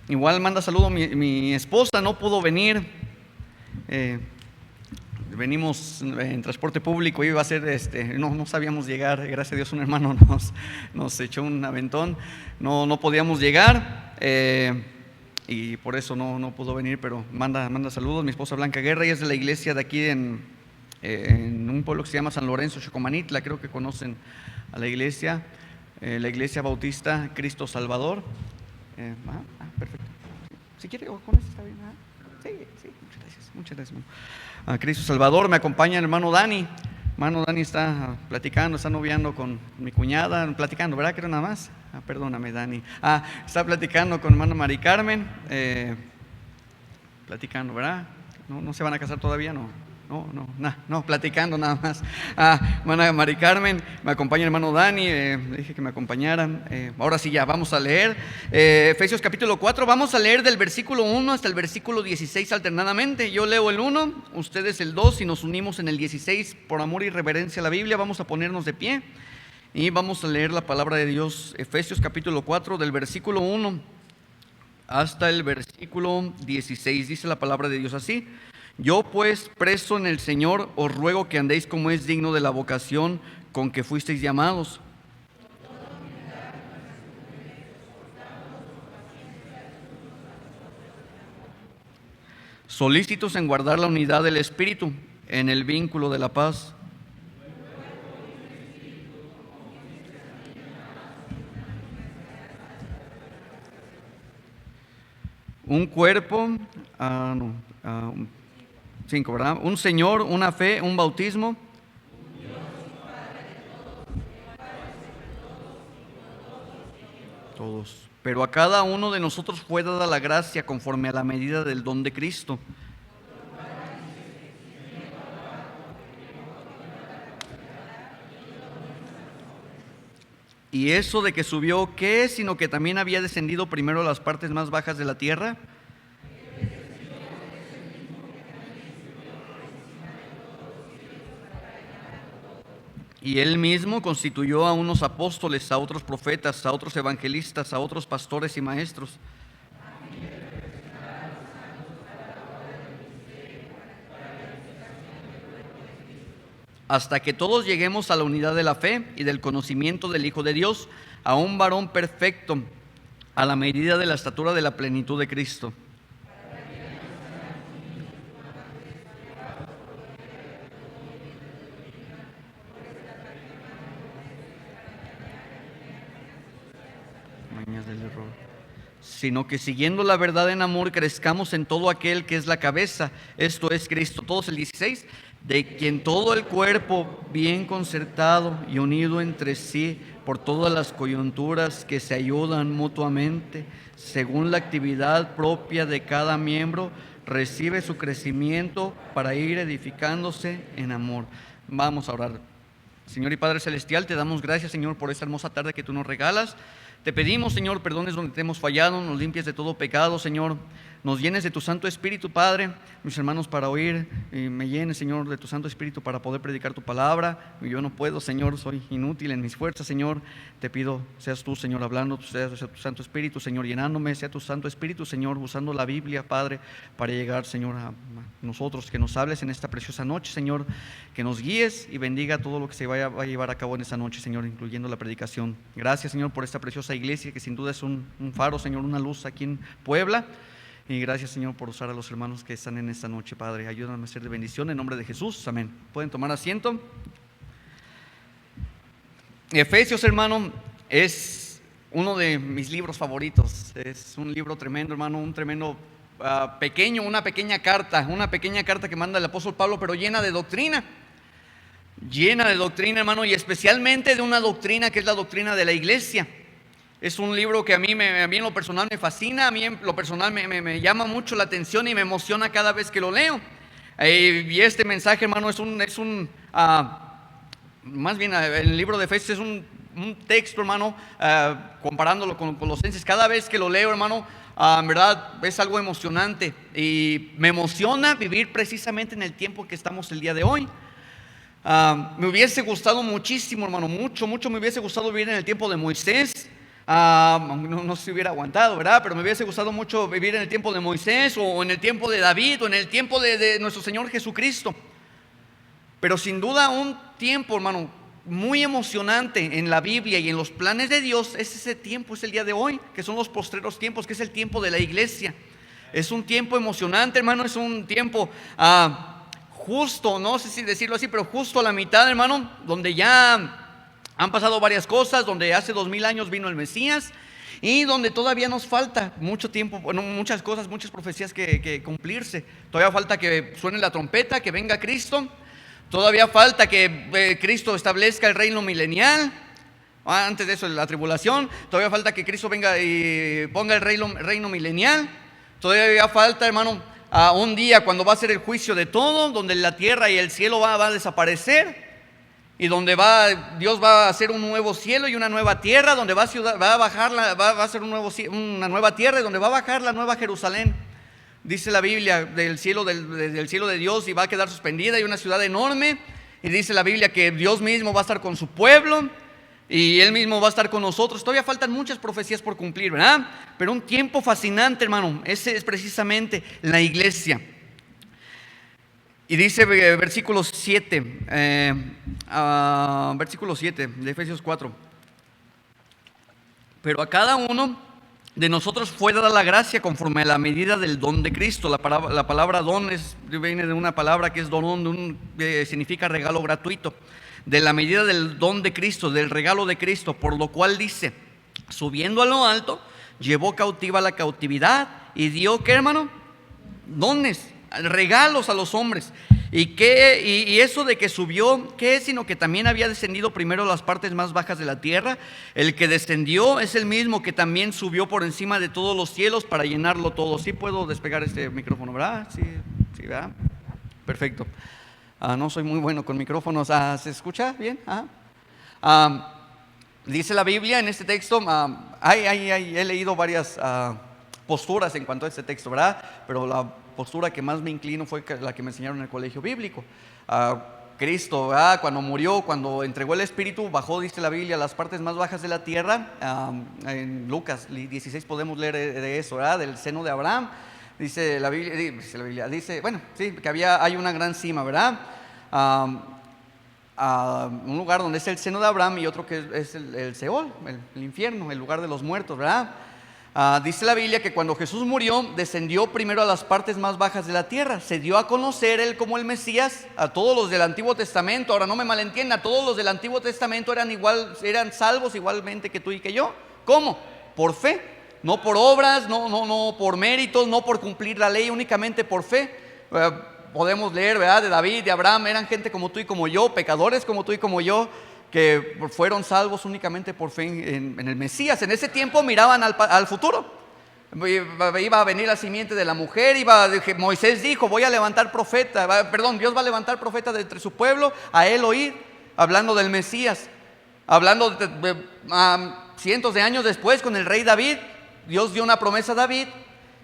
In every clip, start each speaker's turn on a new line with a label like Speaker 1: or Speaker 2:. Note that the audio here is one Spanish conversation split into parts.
Speaker 1: Igual manda saludo mi esposa, no pudo venir. Venimos en transporte público, iba a ser no sabíamos llegar. Gracias a Dios un hermano nos echó un aventón, no podíamos llegar, y por eso no pudo venir, pero manda saludos. Mi esposa Blanca Guerra, ella es de la iglesia de aquí en un pueblo que se llama San Lorenzo, Xocomanitla, creo que conocen a la iglesia Bautista Cristo Salvador. Perfecto. Si quiere, con eso está bien. Sí, muchas gracias. A Cristo Salvador. Me acompaña el hermano Dani. Hermano Dani está platicando, está noviando con mi cuñada, platicando, ¿verdad? Creo nada más. Perdóname, Dani. Está platicando con hermana Mari Carmen, platicando, ¿verdad? No se van a casar todavía, no, platicando nada más. Hermana Mari Carmen, me acompaña el hermano Dani, le dije que me acompañaran. Ahora sí, ya vamos a leer Efesios capítulo 4. Vamos a leer del versículo 1 hasta el versículo 16 alternadamente. Yo leo el 1, ustedes el 2, y nos unimos en el 16. Por amor y reverencia a la Biblia, vamos a ponernos de pie y vamos a leer la palabra de Dios. Efesios capítulo 4, del versículo 1 hasta el versículo 16. Dice la palabra de Dios así: yo pues, preso en el Señor, os ruego que andéis como es digno de la vocación con que fuisteis llamados. Solícitos en guardar la unidad del Espíritu en el vínculo de la paz. Un cuerpo, 5, ¿verdad? Un Señor, una fe, un bautismo. Todos. Pero a cada uno de nosotros fue dada la gracia conforme a la medida del don de Cristo. Y eso de que subió, ¿qué es? Sino que también había descendido primero a las partes más bajas de la tierra. Y él mismo constituyó a unos apóstoles, a otros profetas, a otros evangelistas, a otros pastores y maestros. Hasta que todos lleguemos a la unidad de la fe y del conocimiento del Hijo de Dios, a un varón perfecto, a la medida de la estatura de la plenitud de Cristo. Sino que siguiendo la verdad en amor crezcamos en todo aquel que es la cabeza, esto es Cristo. Todos el 16, de quien todo el cuerpo bien concertado y unido entre sí por todas las coyunturas que se ayudan mutuamente, según la actividad propia de cada miembro, recibe su crecimiento para ir edificándose en amor. Vamos a orar. Señor y Padre Celestial, te damos gracias, Señor, por esta hermosa tarde que tú nos regalas. Te pedimos, Señor, perdones donde te hemos fallado, nos limpies de todo pecado, Señor. Nos llenes de tu Santo Espíritu, Padre, mis hermanos, para oír, y me llenes, Señor, de tu Santo Espíritu para poder predicar tu palabra. Yo no puedo, Señor, soy inútil en mis fuerzas, Señor. Te pido, seas tú, Señor, hablando, sea tu Santo Espíritu, Señor, llenándome, sea tu Santo Espíritu, Señor, usando la Biblia, Padre, para llegar, Señor, a nosotros, que nos hables en esta preciosa noche, Señor, que nos guíes y bendiga todo lo que se vaya a llevar a cabo en esta noche, Señor, incluyendo la predicación. Gracias, Señor, por esta preciosa iglesia, que sin duda es un faro, Señor, una luz aquí en Puebla. Y gracias, Señor, por usar a los hermanos que están en esta noche, Padre. Ayúdame a ser de bendición en nombre de Jesús. Amén. Pueden tomar asiento. Efesios, hermano, es uno de mis libros favoritos. Es un libro tremendo, hermano, un tremendo una pequeña carta que manda el apóstol Pablo, pero llena de doctrina, hermano, y especialmente de una doctrina que es la doctrina de la iglesia. Es un libro que a mí en lo personal me fascina, a mí en lo personal me llama mucho la atención y me emociona cada vez que lo leo. Y este mensaje, hermano, más bien el libro de Efesios es un texto, hermano, comparándolo con Colosenses. Cada vez que lo leo, hermano, en verdad es algo emocionante, y me emociona vivir precisamente en el tiempo que estamos el día de hoy. Me hubiese gustado muchísimo, hermano, mucho me hubiese gustado vivir en el tiempo de Moisés, No sé si hubiera aguantado, ¿verdad? Pero me hubiese gustado mucho vivir en el tiempo de Moisés, o en el tiempo de David, o en el tiempo de nuestro Señor Jesucristo. Pero sin duda un tiempo, hermano, muy emocionante en la Biblia y en los planes de Dios es ese tiempo, es el día de hoy, que son los postreros tiempos, que es el tiempo de la iglesia. Es un tiempo emocionante, hermano, es un tiempo justo, no sé si decirlo así, pero justo a la mitad, hermano, donde ya han pasado varias cosas, donde hace 2000 años vino el Mesías y donde todavía nos falta mucho tiempo, bueno, muchas cosas, muchas profecías que cumplirse. Todavía falta que suene la trompeta, que venga Cristo. Todavía falta que Cristo establezca el reino milenial. Antes de eso, la tribulación. Todavía falta que Cristo venga y ponga el reino milenial. Todavía falta, hermano, a un día cuando va a ser el juicio de todo, donde la tierra y el cielo va a desaparecer, y donde Dios va a hacer un nuevo cielo y una nueva tierra, donde va a ser una nueva tierra, y donde va a bajar la nueva Jerusalén. Dice la Biblia del cielo de Dios, y va a quedar suspendida, y una ciudad enorme. Y dice la Biblia que Dios mismo va a estar con su pueblo, y Él mismo va a estar con nosotros. Todavía faltan muchas profecías por cumplir, ¿verdad? Pero un tiempo fascinante, hermano, ese es precisamente la iglesia. Y dice versículo 7 de Efesios 4: pero a cada uno de nosotros fue dada la gracia conforme a la medida del don de Cristo. La palabra don viene de una palabra que es donón, significa regalo gratuito. De la medida del don de Cristo, del regalo de Cristo, por lo cual dice: subiendo a lo alto, llevó cautiva la cautividad y dio, ¿qué, hermano? Dones, regalos a los hombres. Y eso de que subió, ¿qué es? Sino que también había descendido primero a las partes más bajas de la tierra. El que descendió es el mismo que también subió por encima de todos los cielos para llenarlo todo. ¿Sí puedo despegar este micrófono, verdad? Sí, ¿verdad? Perfecto. No soy muy bueno con micrófonos. ¿Se escucha bien? Dice la Biblia en este texto, he leído varias posturas en cuanto a este texto, ¿verdad? Pero la postura que más me inclino fue la que me enseñaron en el colegio bíblico. Cristo, cuando murió, cuando entregó el Espíritu, bajó, dice la Biblia, a las partes más bajas de la tierra. En Lucas 16 podemos leer de eso, ¿verdad? Del seno de Abraham. Dice la Biblia, bueno, sí, que hay una gran cima, ¿verdad? Un lugar donde es el seno de Abraham, y otro que es el Seol, el infierno, el lugar de los muertos, ¿verdad? Dice la Biblia que cuando Jesús murió, descendió primero a las partes más bajas de la tierra. Se dio a conocer Él como el Mesías a todos los del Antiguo Testamento. Ahora no me malentienda, todos los del Antiguo Testamento eran salvos igualmente que tú y que yo. ¿Cómo? Por fe, no por obras, no por méritos, no por cumplir la ley, únicamente por fe. Podemos leer, ¿verdad? De David, de Abraham, eran gente como tú y como yo, pecadores como tú y como yo, que fueron salvos únicamente por fe en el Mesías. En ese tiempo miraban al futuro. Iba a venir la simiente de la mujer, Moisés dijo: voy a levantar profeta, Dios va a levantar profeta de entre su pueblo, a él oír, hablando del Mesías. Hablando cientos de años después, con el rey David, Dios dio una promesa a David,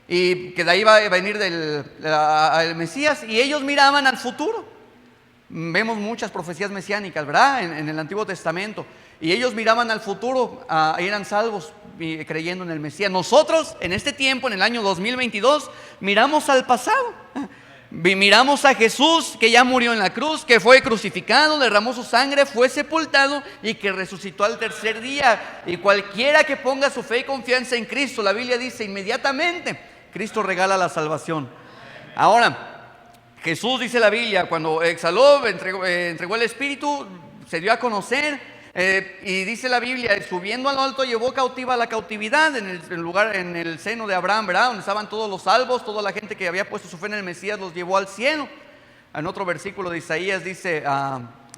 Speaker 1: y que de ahí va a venir el Mesías, y ellos miraban al futuro. Vemos muchas profecías mesiánicas, ¿verdad? En el Antiguo Testamento. Y ellos miraban al futuro, eran salvos creyendo en el Mesías. Nosotros, en este tiempo, en el año 2022, miramos al pasado. Miramos a Jesús, que ya murió en la cruz, que fue crucificado, derramó su sangre, fue sepultado y que resucitó al tercer día. Y cualquiera que ponga su fe y confianza en Cristo, la Biblia dice, inmediatamente Cristo regala la salvación. Ahora, Jesús, dice la Biblia, cuando exhaló, entregó el Espíritu, se dio a conocer, y dice la Biblia, subiendo al alto llevó cautiva la cautividad en el seno de Abraham, ¿verdad? Donde estaban todos los salvos, toda la gente que había puesto su fe en el Mesías, los llevó al cielo. En otro versículo de Isaías dice,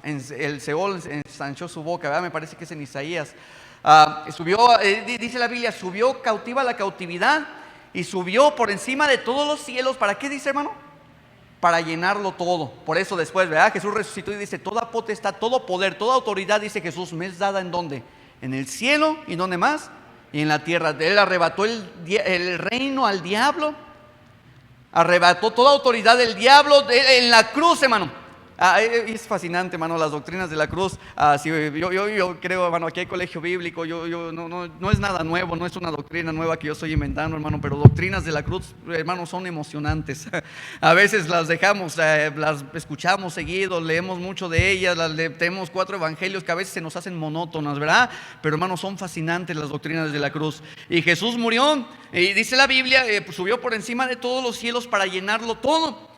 Speaker 1: el Seol ensanchó su boca, ¿verdad? Me parece que es en Isaías. Dice la Biblia, subió cautiva la cautividad y subió por encima de todos los cielos. ¿Para qué dice, hermano? Para llenarlo todo. Por eso después, ¿verdad? Jesús resucitó y dice, toda potestad, todo poder, toda autoridad, dice Jesús, me es dada ¿en dónde? En el cielo, ¿y dónde más? Y en la tierra. Él arrebató el reino al diablo, arrebató toda autoridad del diablo en la cruz, hermano. Es fascinante, hermano, las doctrinas de la cruz. Sí, yo creo, hermano, aquí hay colegio bíblico. No es nada nuevo, no es una doctrina nueva que yo estoy inventando, hermano, pero doctrinas de la cruz, hermano, son emocionantes. A veces las dejamos, las escuchamos seguido, leemos mucho de ellas, tenemos 4 evangelios que a veces se nos hacen monótonas, ¿verdad? Pero, hermano, son fascinantes las doctrinas de la cruz. Y Jesús murió, y dice la Biblia, subió por encima de todos los cielos para llenarlo todo.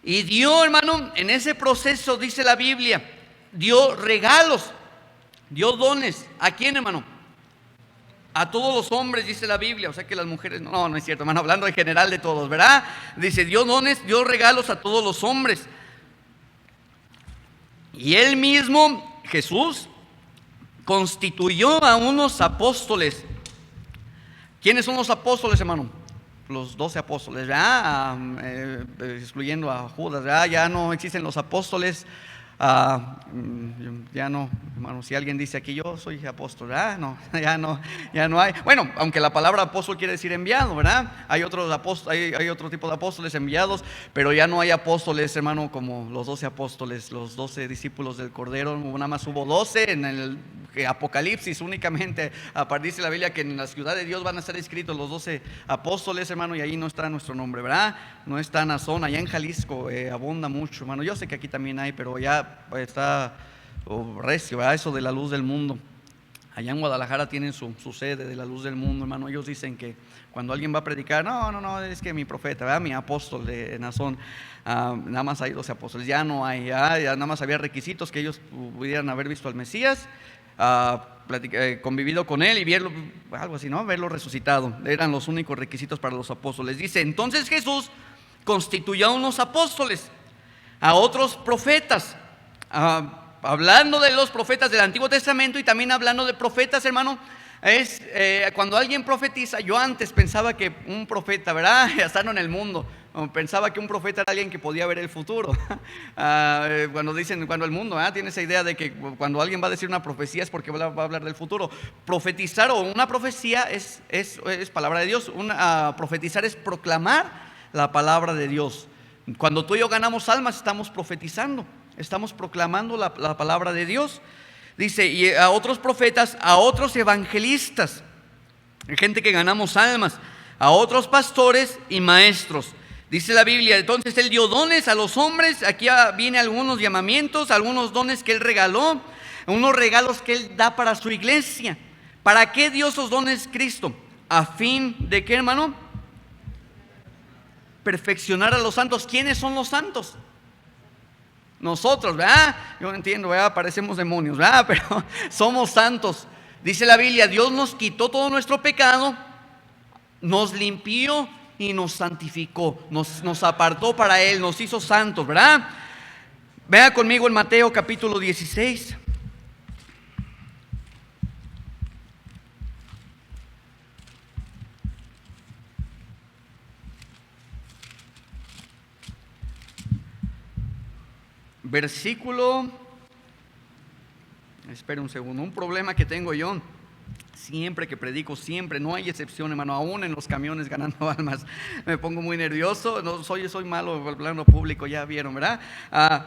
Speaker 1: Y dio, hermano, en ese proceso, dice la Biblia, dio regalos, dio dones. ¿A quién, hermano? A todos los hombres, dice la Biblia. O sea que las mujeres, no es cierto, hermano, hablando en general de todos, ¿verdad? Dice, dio dones, dio regalos a todos los hombres. Y él mismo, Jesús, constituyó a unos apóstoles. ¿Quiénes son los apóstoles, hermano? Los 12 apóstoles, ¿verdad? Excluyendo a Judas, ¿verdad? Ya no existen los apóstoles. Ya no, hermano, si alguien dice aquí yo soy apóstol, ¿verdad? No, ya no hay. Bueno, aunque la palabra apóstol quiere decir enviado, ¿verdad? Hay otros apóstoles, hay otro tipo de apóstoles enviados, pero ya no hay apóstoles, hermano, como los 12 apóstoles, los 12 discípulos del Cordero. Nada más hubo 12 en el Apocalipsis únicamente. Dice la Biblia que en la ciudad de Dios van a estar escritos los 12 apóstoles, hermano, y ahí no está nuestro nombre, ¿verdad? No está Nazón. Allá en Jalisco abunda mucho, hermano. Yo sé que aquí también hay, pero ya está recio, ¿verdad? Eso de la luz del mundo. Allá en Guadalajara tienen su sede de la luz del mundo, hermano. Ellos dicen que cuando alguien va a predicar, no, es que mi profeta, ¿verdad? Mi apóstol de Nazón, nada más hay 12 apóstoles. Ya no hay, ya nada más había requisitos que ellos pudieran haber visto al Mesías, convivido con él y verlo, algo así, ¿no? Verlo resucitado. Eran los únicos requisitos para los apóstoles. Dice, entonces Jesús constituyó a unos apóstoles, a otros profetas, hablando de los profetas del Antiguo Testamento y también hablando de profetas, hermano. Cuando alguien profetiza, yo antes pensaba que un profeta, ¿verdad? Ya estando en el mundo, pensaba que un profeta era alguien que podía ver el futuro. Cuando el mundo tiene esa idea de que cuando alguien va a decir una profecía es porque va a hablar del futuro. Profetizar o una profecía es palabra de Dios. Profetizar es proclamar la palabra de Dios. Cuando tú y yo ganamos almas, estamos profetizando, estamos proclamando la palabra de Dios. Dice, y a otros profetas, a otros evangelistas, gente que ganamos almas, a otros pastores y maestros. Dice la Biblia, entonces él dio dones a los hombres. Aquí vienen algunos llamamientos, algunos dones que él regaló, unos regalos que él da para su iglesia. ¿Para qué dio esos dones Cristo? A fin de qué, hermano, perfeccionar a los santos. ¿Quiénes son los santos? Nosotros, ¿verdad? Yo entiendo, ¿verdad? Parecemos demonios, ¿verdad? Pero somos santos. Dice la Biblia, Dios nos quitó todo nuestro pecado, nos limpió y nos santificó, nos apartó para Él, nos hizo santos, ¿verdad? Vea conmigo en Mateo capítulo 16. Versículo, espera un segundo, un problema que tengo yo, siempre que predico, siempre, no hay excepción, hermano, aún en los camiones ganando almas, me pongo muy nervioso, no, soy malo hablando público, ya vieron, ¿verdad?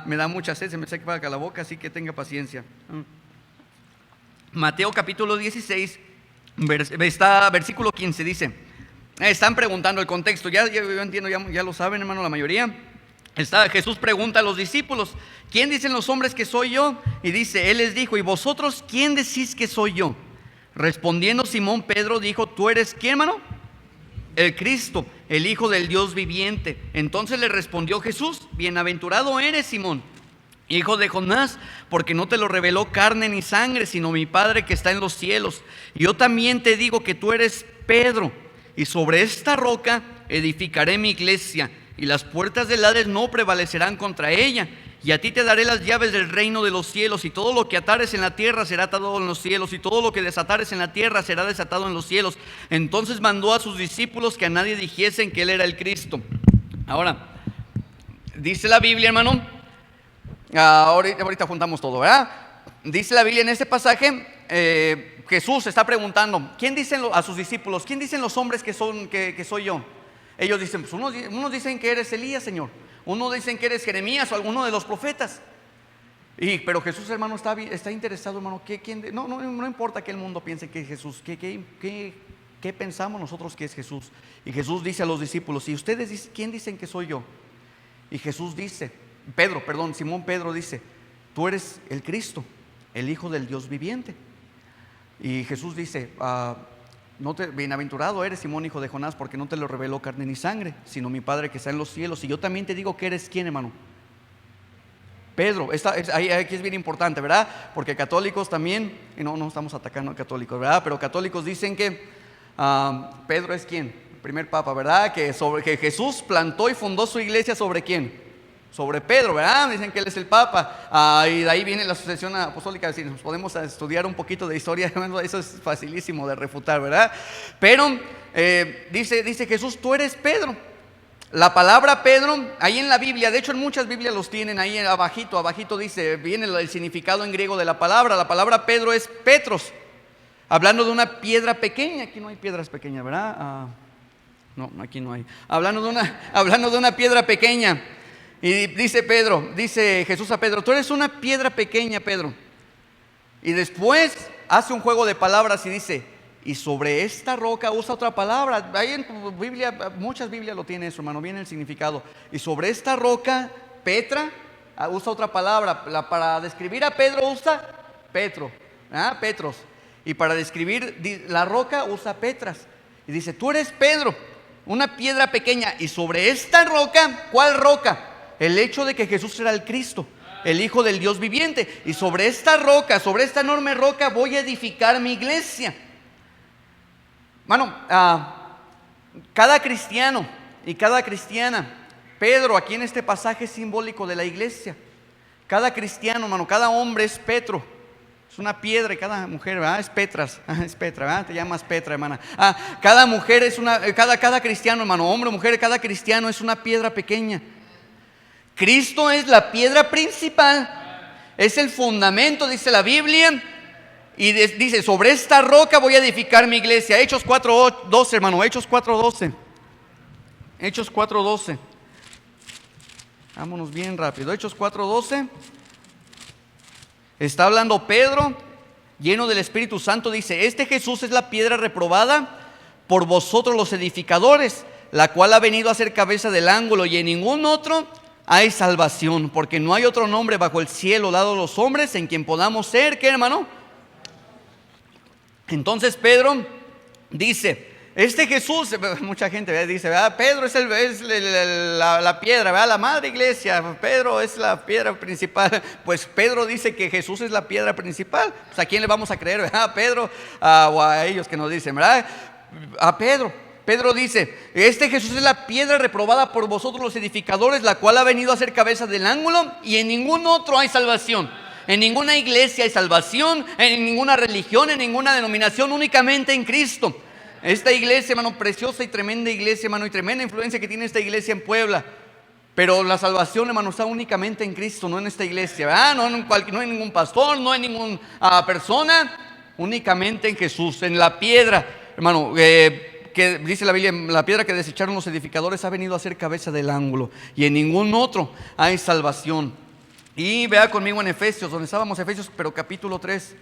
Speaker 1: Me da mucha sed, se me seca la boca, así que tenga paciencia. Mateo capítulo 16, versículo 15 dice, están preguntando el contexto, yo entiendo, ya lo saben, hermano, la mayoría. Jesús pregunta a los discípulos, ¿quién dicen los hombres que soy yo? Y dice, él les dijo, ¿y vosotros quién decís que soy yo? Respondiendo Simón Pedro dijo, ¿tú eres quién, hermano? El Cristo, el Hijo del Dios viviente. Entonces le respondió Jesús, bienaventurado eres, Simón, hijo de Jonás, porque no te lo reveló carne ni sangre, sino mi Padre que está en los cielos. Yo también te digo que tú eres Pedro, y sobre esta roca edificaré mi iglesia, y las puertas del Hades no prevalecerán contra ella. Y a ti te daré las llaves del reino de los cielos, y todo lo que atares en la tierra será atado en los cielos, y todo lo que desatares en la tierra será desatado en los cielos. Entonces mandó a sus discípulos que a nadie dijesen que él era el Cristo. Ahora, dice la Biblia, hermano, ahorita juntamos todo, ¿verdad? Dice la Biblia en este pasaje, Jesús está preguntando, ¿quién dicen a sus discípulos? ¿Quién dicen los hombres que soy yo? Ellos dicen, pues unos dicen que eres Elías, Señor. Unos dicen que eres Jeremías o alguno de los profetas. Pero Jesús, hermano, está interesado, hermano. No importa que el mundo piense que es Jesús. ¿Qué pensamos nosotros que es Jesús? Y Jesús dice a los discípulos, ¿y ustedes quién dicen que soy yo? Y Jesús dice, Simón Pedro dice, tú eres el Cristo, el Hijo del Dios viviente. Y Jesús dice, bienaventurado eres, Simón, hijo de Jonás, porque no te lo reveló carne ni sangre, sino mi Padre que está en los cielos. Y yo también te digo que eres quién, hermano. Pedro. Aquí es bien importante, ¿verdad? Porque católicos también, y no estamos atacando a católicos, ¿verdad? Pero católicos dicen que Pedro es quién, el primer papa, ¿verdad? Que Jesús plantó y fundó su iglesia sobre quién, sobre Pedro, ¿verdad? Dicen que él es el papa, y de ahí viene la sucesión apostólica. Si nos podemos estudiar un poquito de historia, eso es facilísimo de refutar, ¿verdad? Pero dice Jesús, tú eres Pedro. La palabra Pedro, ahí en la Biblia, de hecho en muchas Biblias los tienen ahí abajito dice, viene el significado en griego de la palabra Pedro es Petros, hablando de una piedra pequeña. Aquí no hay piedras pequeñas, ¿verdad? No, aquí no hay. Hablando de una piedra pequeña. Y dice Jesús a Pedro, tú eres una piedra pequeña, Pedro. Y después hace un juego de palabras y dice, y sobre esta roca, usa otra palabra. Ahí en tu Biblia, muchas Biblias lo tienen eso, hermano, viene el significado. Y sobre esta roca, Petra, usa otra palabra. Para describir a Pedro usa Petro, Petros. Y para describir la roca usa Petras. Y dice, tú eres Pedro, una piedra pequeña. Y sobre esta roca, ¿cuál roca? El hecho de que Jesús era el Cristo, el Hijo del Dios viviente. Y sobre esta roca, sobre esta enorme roca, voy a edificar mi iglesia. Hermano, cada cristiano y cada cristiana, Pedro aquí en este pasaje es simbólico de la iglesia. Cada cristiano, hermano, cada hombre es Petro, es una piedra, y cada mujer, ¿verdad? Es Petras, es Petra, ¿verdad? Te llamas Petra, hermana. Cada mujer es cada cristiano, hermano, hombre o mujer, cada cristiano es una piedra pequeña. Cristo es la piedra principal, es el fundamento, dice la Biblia. Y dice, sobre esta roca voy a edificar mi iglesia. Hechos 4:12, hermano, Hechos 4:12. Hechos 4:12. Vámonos bien rápido. Hechos 4:12. Está hablando Pedro, lleno del Espíritu Santo, dice, este Jesús es la piedra reprobada por vosotros los edificadores, la cual ha venido a ser cabeza del ángulo, y en ningún otro hay salvación, porque no hay otro nombre bajo el cielo dado a los hombres en quien podamos ser, ¿qué, hermano? Entonces Pedro dice, este Jesús, mucha gente dice, ¿verdad? Pedro es la piedra, ¿verdad? La madre iglesia, Pedro es la piedra principal. Pues Pedro dice que Jesús es la piedra principal. Pues ¿a quién le vamos a creer, verdad? ¿A Pedro o a ellos que nos dicen, verdad? A Pedro. Pedro dice, este Jesús es la piedra reprobada por vosotros los edificadores, la cual ha venido a ser cabeza del ángulo, y en ningún otro hay salvación. En ninguna iglesia hay salvación, en ninguna religión, en ninguna denominación, únicamente en Cristo. Esta iglesia, hermano, preciosa y tremenda iglesia, hermano, y tremenda influencia que tiene esta iglesia en Puebla. Pero la salvación, hermano, está únicamente en Cristo, no en esta iglesia, ¿verdad? No en ningún pastor, no en ninguna persona, únicamente en Jesús, en la piedra, hermano, que dice la Biblia, la piedra que desecharon los edificadores ha venido a ser cabeza del ángulo, y en ningún otro hay salvación. Y vea conmigo en Efesios, donde estábamos, Efesios, pero capítulo 3.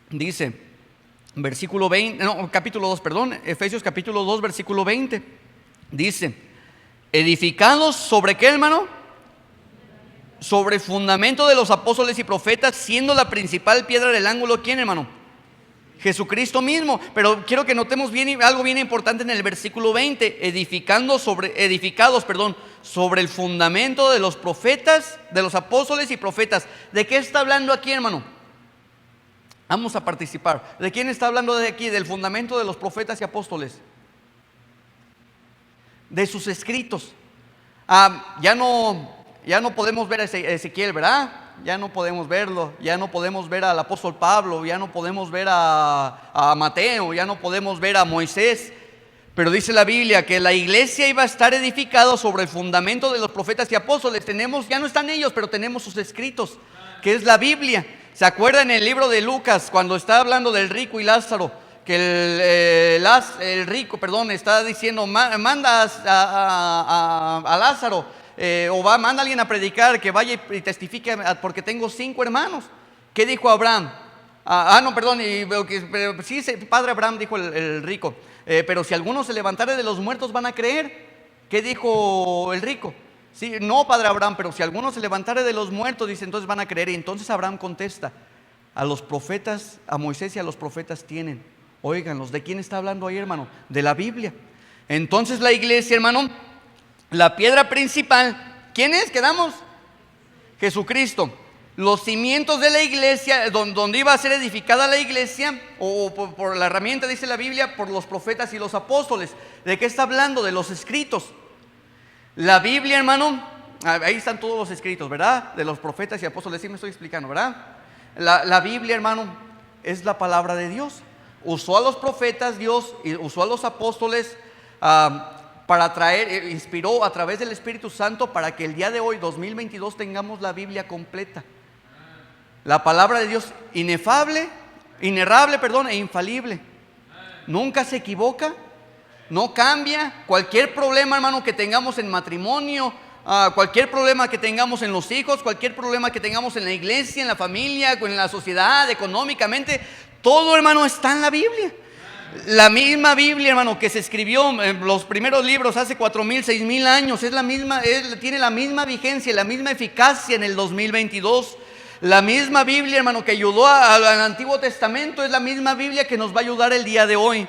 Speaker 1: Dice, versículo 20, no, capítulo 2, perdón, Efesios capítulo 2, versículo 20. Dice, edificados sobre ¿qué, hermano? Sobre fundamento de los apóstoles y profetas, siendo la principal piedra del ángulo, ¿quién, hermano? Jesucristo mismo. Pero quiero que notemos algo bien importante en el versículo 20, edificados sobre el fundamento de los profetas, de los apóstoles y profetas. ¿De qué está hablando aquí, hermano? Vamos a participar. ¿De quién está hablando de aquí? Del fundamento de los profetas y apóstoles, de sus escritos. Ya no podemos ver a Ezequiel, ¿verdad? Ya no podemos verlo. Ya no podemos ver al apóstol Pablo. Ya no podemos ver a Mateo. Ya no podemos ver a Moisés. Pero dice la Biblia que la iglesia iba a estar edificada sobre el fundamento de los profetas y apóstoles. Ya no están ellos, pero tenemos sus escritos, que es la Biblia. ¿Se acuerdan en el libro de Lucas, cuando está hablando del rico y Lázaro? Que el rico, está diciendo, manda a Lázaro, manda a alguien a predicar, que vaya y testifique, porque tengo 5 hermanos. ¿Qué dijo Abraham? Sí, padre Abraham, dijo el rico, pero si alguno se levantare de los muertos van a creer. ¿Qué dijo el rico? Sí, no, padre Abraham, pero si alguno se levantare de los muertos, dice, entonces van a creer. Y entonces Abraham contesta, a los profetas, a Moisés y a los profetas tienen. Óiganlos, ¿de quién está hablando ahí, hermano? De la Biblia. Entonces la iglesia, hermano, la piedra principal, ¿quién es? ¿Quedamos? Jesucristo. Los cimientos de la iglesia, donde iba a ser edificada la iglesia, o por la herramienta, dice la Biblia, por los profetas y los apóstoles. ¿De qué está hablando? De los escritos. La Biblia, hermano, ahí están todos los escritos, ¿verdad? De los profetas y apóstoles, sí me estoy explicando, ¿verdad? La Biblia, hermano, es la palabra de Dios. Usó a los profetas Dios y usó a los apóstoles para inspiró a través del Espíritu Santo para que el día de hoy, 2022, tengamos la Biblia completa. La palabra de Dios inerrable, e infalible. Nunca se equivoca, no cambia. Cualquier problema, hermano, que tengamos en matrimonio, cualquier problema que tengamos en los hijos, cualquier problema que tengamos en la iglesia, en la familia, en la sociedad, económicamente, todo, hermano, está en la Biblia. La misma Biblia, hermano, que se escribió en los primeros libros hace 4,000, 6,000 años, tiene la misma vigencia, la misma eficacia en el 2022. La misma Biblia, hermano, que ayudó al Antiguo Testamento, es la misma Biblia que nos va a ayudar el día de hoy.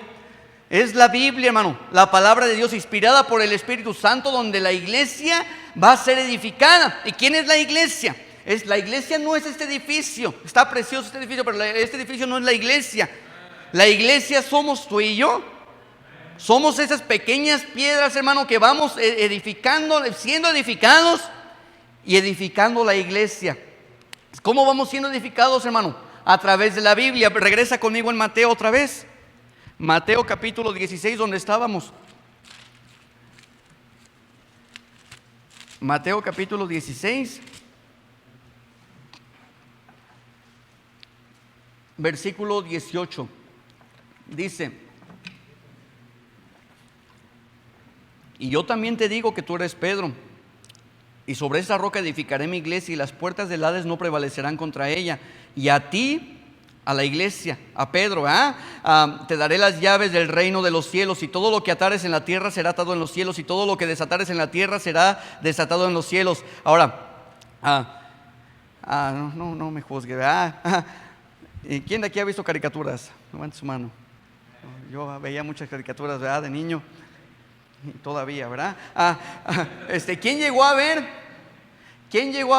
Speaker 1: Es la Biblia, hermano, la palabra de Dios inspirada por el Espíritu Santo, donde la iglesia va a ser edificada. ¿Y quién es la iglesia? La iglesia no es este edificio. Está precioso este edificio, pero este edificio no es la iglesia. La iglesia somos tú y yo. Somos esas pequeñas piedras, hermano, que vamos edificando, siendo edificados y edificando la iglesia. ¿Cómo vamos siendo edificados, hermano? A través de la Biblia. Regresa conmigo en Mateo otra vez. Mateo capítulo 16, donde estábamos. Mateo capítulo 16. Versículo 18. Dice: y yo también te digo que tú eres Pedro, y sobre esa roca edificaré mi iglesia, y las puertas del Hades no prevalecerán contra ella. Y a ti, a la iglesia, a Pedro, te daré las llaves del reino de los cielos, y todo lo que atares en la tierra será atado en los cielos, y todo lo que desatares en la tierra será desatado en los cielos. Ahora, no me juzgue, ¿verdad? ¿Quién de aquí ha visto caricaturas? Levante su mano. Yo veía muchas caricaturas, ¿verdad? De niño. Todavía, ¿verdad? ¿Quién llegó a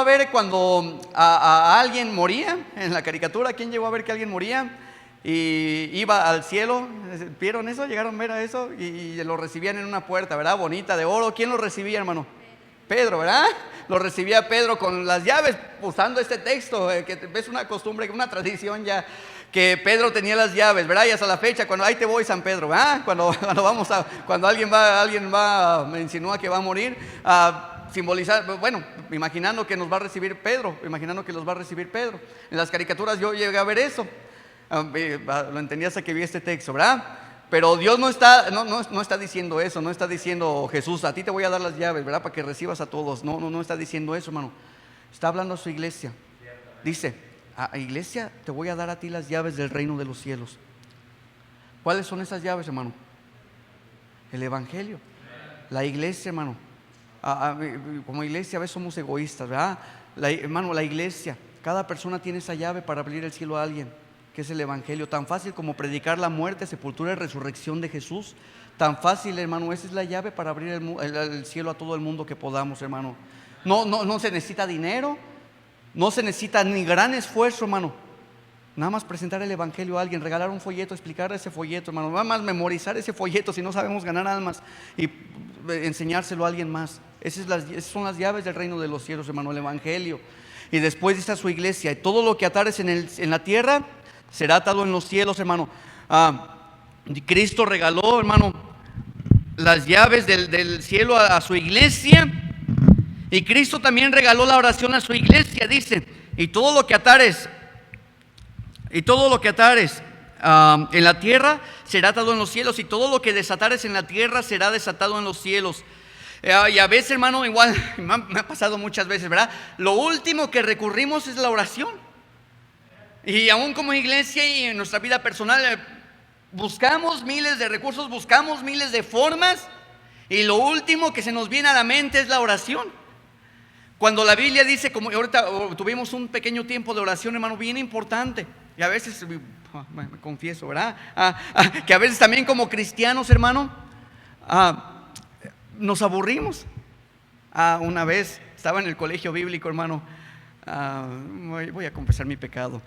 Speaker 1: ver cuando a alguien moría en la caricatura? ¿Quién llegó a ver que alguien moría y iba al cielo? ¿Vieron eso? ¿Llegaron a ver a eso? Y lo recibían en una puerta, ¿verdad? Bonita, de oro. ¿Quién lo recibía, hermano? Pedro, ¿verdad? Lo recibía Pedro con las llaves, usando este texto, que es una costumbre, una tradición ya, que Pedro tenía las llaves, ¿verdad? Y hasta la fecha, cuando ahí te voy, San Pedro, ¿verdad? Cuando alguien me insinúa que va a morir, simbolizar, bueno, imaginando que nos va a recibir Pedro, En las caricaturas yo llegué a ver eso, lo entendí hasta que vi este texto, ¿verdad? Pero Dios no está diciendo eso, no está diciendo Jesús, a ti te voy a dar las llaves, ¿verdad? Para que recibas a todos. No está diciendo eso, hermano. Está hablando a su iglesia. Dice: a iglesia, te voy a dar a ti las llaves del reino de los cielos. ¿Cuáles son esas llaves, hermano? El evangelio. La iglesia, hermano. Como iglesia a veces somos egoístas, ¿verdad? Hermano, la iglesia, cada persona tiene esa llave para abrir el cielo a alguien, que es el evangelio. Tan fácil como predicar la muerte, sepultura y resurrección de Jesús. Tan fácil, hermano. Esa es la llave para abrir el cielo a todo el mundo que podamos, hermano. No se necesita dinero, no se necesita ni gran esfuerzo, hermano. Nada más presentar el evangelio a alguien, regalar un folleto, explicar ese folleto, hermano. Nada más memorizar ese folleto si no sabemos ganar almas, y enseñárselo a alguien más. Esas son las llaves del reino de los cielos, hermano, el evangelio. Y después dice a su iglesia: y todo lo que atares en la tierra será atado en los cielos, hermano. Cristo regaló, hermano, las llaves del cielo a su iglesia. Y Cristo también regaló la oración a su iglesia, dice, y todo lo que atares en la tierra será atado en los cielos, y todo lo que desatares en la tierra será desatado en los cielos. Y a veces, hermano, igual me ha pasado muchas veces, ¿verdad? Lo último que recurrimos es la oración. Y aún como iglesia y en nuestra vida personal, buscamos miles de recursos, buscamos miles de formas, y lo último que se nos viene a la mente es la oración. Cuando la Biblia dice, como ahorita tuvimos un pequeño tiempo de oración, hermano, bien importante. Y a veces, me confieso, ¿verdad? Que a veces también como cristianos, hermano, nos aburrimos. Una vez estaba en el colegio bíblico, hermano. Voy a confesar mi pecado.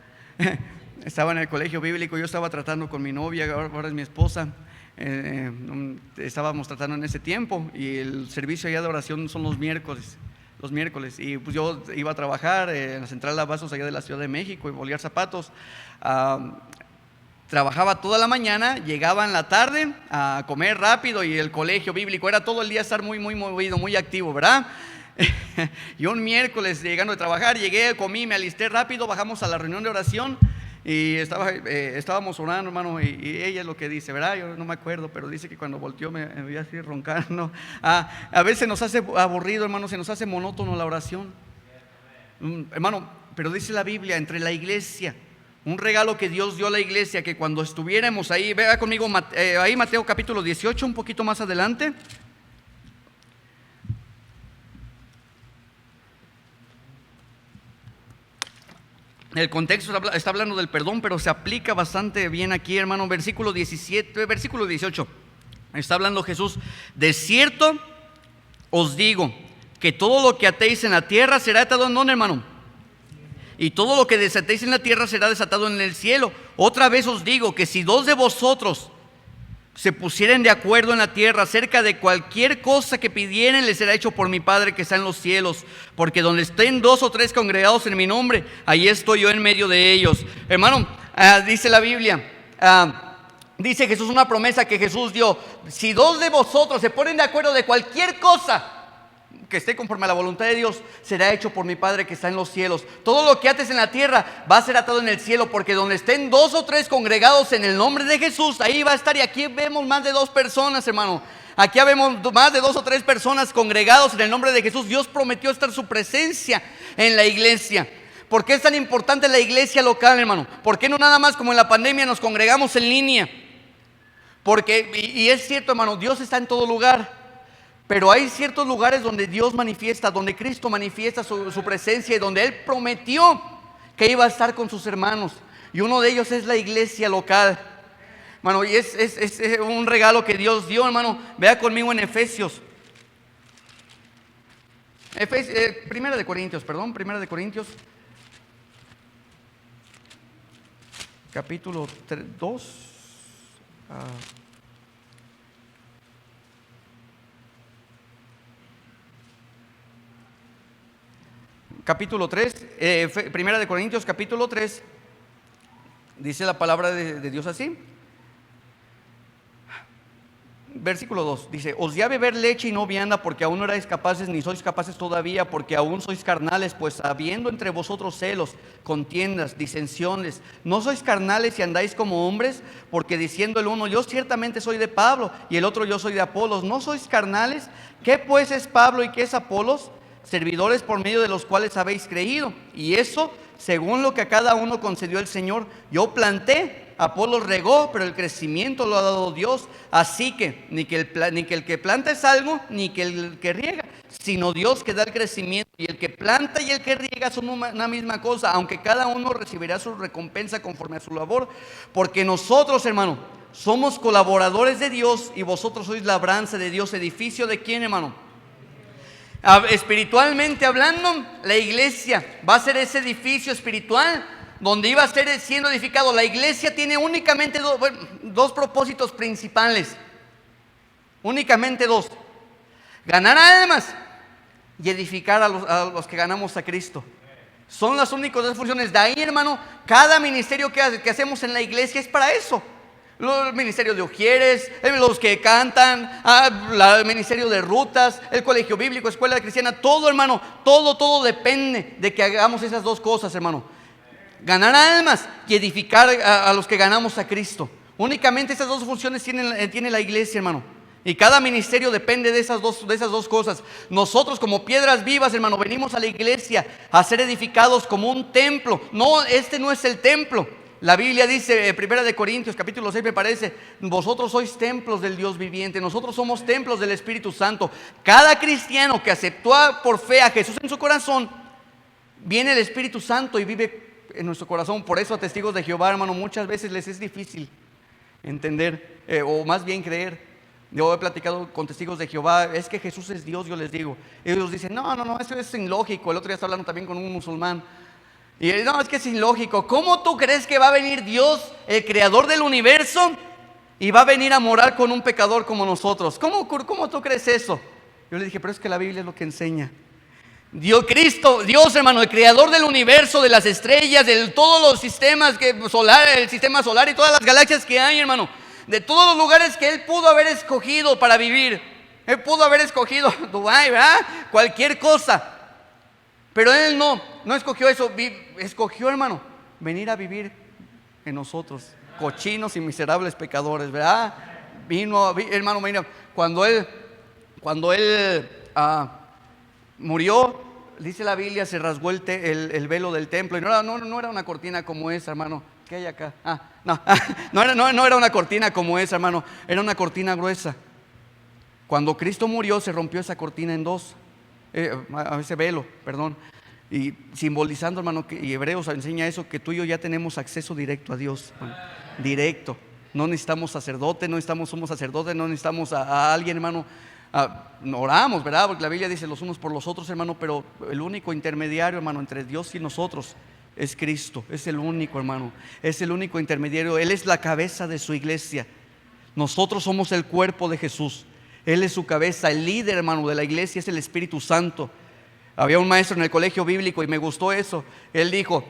Speaker 1: Estaba en el colegio bíblico, yo estaba tratando con mi novia, ahora es mi esposa. Estábamos tratando en ese tiempo, y el servicio allá de oración son los miércoles, y pues yo iba a trabajar en la central de abastos allá de la Ciudad de México y bolear zapatos. Trabajaba toda la mañana, llegaba en la tarde a comer rápido, y el colegio bíblico era todo el día estar muy movido, muy activo, ¿verdad? Y un miércoles llegando de trabajar, llegué, comí, me alisté rápido, bajamos a la reunión de oración. Y estábamos orando, hermano, y ella es lo que dice, ¿verdad? Yo no me acuerdo, pero dice que cuando volteó me vi así roncando. A veces nos hace aburrido, hermano, se nos hace monótono la oración. Hermano, pero dice la Biblia, entre la iglesia, un regalo que Dios dio a la iglesia, que cuando estuviéramos ahí, vea conmigo ahí Mateo capítulo 18, un poquito más adelante. El contexto está hablando del perdón, pero se aplica bastante bien aquí, hermano. Versículo 18. Está hablando Jesús. De cierto os digo que todo lo que atéis en la tierra será atado en ¿dónde, hermano? Y todo lo que desatéis en la tierra será desatado en el cielo. Otra vez os digo que si dos de vosotros se pusieren de acuerdo en la tierra acerca de cualquier cosa que pidieren, les será hecho por mi Padre que está en los cielos. Porque donde estén 2 o 3 congregados en mi nombre, ahí estoy yo en medio de ellos. Hermano, dice la Biblia, dice Jesús, una promesa que Jesús dio: si 2 de vosotros se ponen de acuerdo de cualquier cosa que esté conforme a la voluntad de Dios, será hecho por mi Padre que está en los cielos. Todo lo que ates en la tierra va a ser atado en el cielo, porque donde estén 2 o 3 congregados en el nombre de Jesús, ahí va a estar. Y aquí vemos más de 2 personas, hermano. Aquí vemos más de 2 o 3 personas congregados en el nombre de Jesús. Dios prometió estar su presencia en la iglesia. ¿Por qué es tan importante la iglesia local, hermano? ¿Por qué no nada más como en la pandemia nos congregamos en línea? Porque, y es cierto, hermano, Dios está en todo lugar. Pero hay ciertos lugares donde Dios manifiesta, donde Cristo manifiesta su presencia, y donde Él prometió que iba a estar con sus hermanos. Y uno de ellos es la iglesia local. Hermano, y es un regalo que Dios dio, hermano. Vea conmigo en Efesios. Primera de Corintios, capítulo 2. Capítulo 3, Primera de Corintios, capítulo 3, dice la palabra de Dios así. Versículo 2, dice: os di a beber leche y no vianda, porque aún no erais capaces, ni sois capaces todavía, porque aún sois carnales, pues habiendo entre vosotros celos, contiendas, disensiones, no sois carnales y andáis como hombres, porque diciendo el uno: yo ciertamente soy de Pablo, y el otro: yo soy de Apolos. ¿No sois carnales? ¿Qué pues es Pablo y qué es Apolos? Servidores por medio de los cuales habéis creído, y eso según lo que a cada uno concedió el Señor. Yo planté, Apolos regó, pero el crecimiento lo ha dado Dios. Así que ni que el que planta es algo, ni que el que riega, sino Dios que da el crecimiento. Y el que planta y el que riega son una misma cosa, aunque cada uno recibirá su recompensa conforme a su labor. Porque nosotros, hermano, somos colaboradores de Dios, y vosotros sois labranza de Dios. ¿Edificio de quién, hermano? Espiritualmente hablando, la iglesia va a ser ese edificio espiritual donde iba a ser siendo edificado. La iglesia tiene únicamente dos propósitos principales. Únicamente 2: ganar almas y edificar a los que ganamos a Cristo. Son las únicas 2 funciones. De ahí, hermano, cada ministerio que hacemos en la iglesia es para eso. Los ministerios de ujieres, los que cantan, el ministerio de rutas, el colegio bíblico, escuela cristiana, todo, hermano, todo depende de que hagamos esas dos cosas, hermano. Ganar almas y edificar a los que ganamos a Cristo. Únicamente esas dos funciones tiene la iglesia, hermano. Y cada ministerio depende de esas dos cosas. Nosotros como piedras vivas, hermano, venimos a la iglesia a ser edificados como un templo. No, este no es el templo. La Biblia dice, 1 Corintios capítulo 6 me parece, vosotros sois templos del Dios viviente. Nosotros somos templos del Espíritu Santo. Cada cristiano que aceptó por fe a Jesús en su corazón, viene el Espíritu Santo y vive en nuestro corazón. Por eso a testigos de Jehová, hermano, muchas veces les es difícil entender, o más bien creer. Yo he platicado con testigos de Jehová, es que Jesús es Dios, yo les digo. Ellos dicen, no, eso es ilógico. El otro día estaba hablando también con un musulmán. Y él, no, es que es ilógico. ¿Cómo tú crees que va a venir Dios, el creador del universo, y va a venir a morar con un pecador como nosotros? ¿Cómo tú crees eso? Yo le dije, pero es que la Biblia es lo que enseña. Dios, Cristo, Dios, hermano, el creador del universo, de las estrellas, de todos los sistemas el sistema solar y todas las galaxias que hay, hermano, de todos los lugares que Él pudo haber escogido para vivir. Él pudo haber escogido Dubái, ¿verdad? Cualquier cosa. Pero Él no escogió eso. Escogió, hermano, venir a vivir en nosotros, cochinos y miserables pecadores, ¿verdad? Hermano, mira, cuando Él murió, dice la Biblia, se rasgó el velo del templo. Y no era una cortina como esa, hermano. ¿Qué hay acá? No era una cortina como esa, hermano. Era una cortina gruesa. Cuando Cristo murió, se rompió esa cortina en dos. Ese velo, perdón. Y simbolizando, hermano, y Hebreos enseña eso, que tú y yo ya tenemos acceso directo a Dios, hermano. Directo. No necesitamos sacerdote, somos sacerdotes, no necesitamos a alguien, hermano. Oramos, ¿verdad? Porque la Biblia dice los unos por los otros, hermano, pero el único intermediario, hermano, entre Dios y nosotros es Cristo. Es el único, hermano. Es el único intermediario. Él es la cabeza de su iglesia. Nosotros somos el cuerpo de Jesús. Él es su cabeza. El líder, hermano, de la iglesia es el Espíritu Santo. Había un maestro en el colegio bíblico y me gustó eso. Él dijo,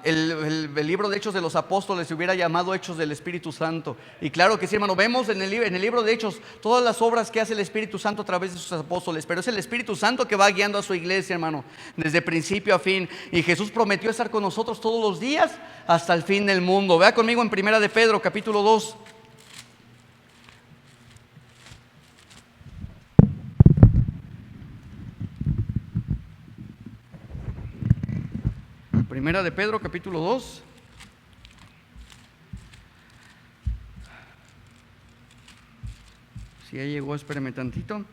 Speaker 1: el libro de Hechos de los Apóstoles se hubiera llamado Hechos del Espíritu Santo. Y claro que sí, hermano, vemos en el libro de Hechos todas las obras que hace el Espíritu Santo a través de sus apóstoles. Pero es el Espíritu Santo que va guiando a su iglesia, hermano, desde principio a fin. Y Jesús prometió estar con nosotros todos los días hasta el fin del mundo. Vea conmigo en 1 Pedro capítulo 2. Primera de Pedro, capítulo 2. Si ya llegó, espérame tantito.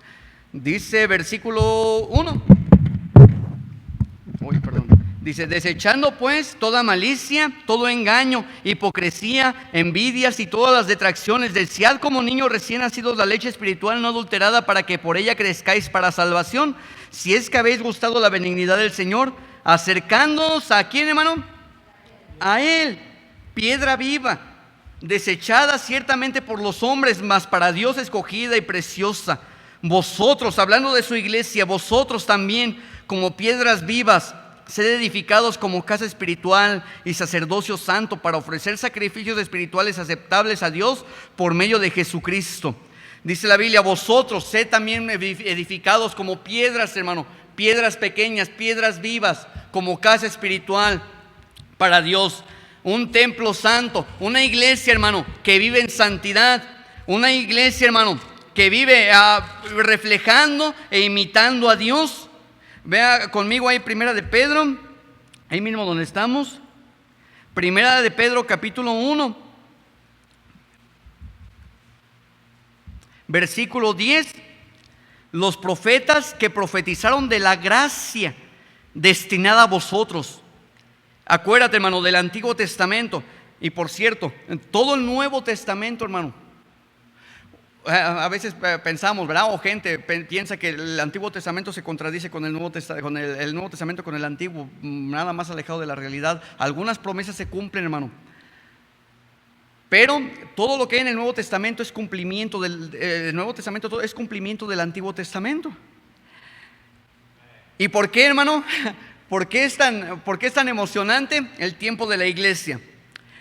Speaker 1: Dice versículo 1. Dice, desechando pues toda malicia, todo engaño, hipocresía, envidias y todas las detracciones, desead como niños recién nacidos la leche espiritual no adulterada, para que por ella crezcáis para salvación, si es que habéis gustado la benignidad del Señor, acercándonos ¿a quién, hermano? A Él, piedra viva, desechada ciertamente por los hombres, mas para Dios escogida y preciosa. Vosotros, hablando de su iglesia, vosotros también como piedras vivas, sed edificados como casa espiritual y sacerdocio santo, para ofrecer sacrificios espirituales aceptables a Dios por medio de Jesucristo. Dice la Biblia, vosotros sed también edificados como piedras, hermano, piedras pequeñas, piedras vivas, como casa espiritual para Dios, un templo santo, una iglesia, hermano, que vive en santidad, una iglesia, hermano, que vive reflejando e imitando a Dios. Vea conmigo ahí Primera de Pedro, ahí mismo donde estamos. Primera de Pedro capítulo 1, versículo 10. Los profetas que profetizaron de la gracia destinada a vosotros. Acuérdate, hermano, del Antiguo Testamento. Y por cierto, en todo el Nuevo Testamento, hermano, a veces pensamos, ¿verdad? O gente piensa que el Antiguo Testamento se contradice con el Nuevo Testamento, con el Antiguo, nada más alejado de la realidad. Algunas promesas se cumplen, hermano, pero todo lo que hay en el Nuevo Testamento es cumplimiento del Nuevo Testamento, todo es cumplimiento del Antiguo Testamento. ¿Y por qué, hermano? ¿Por qué es tan emocionante el tiempo de la iglesia?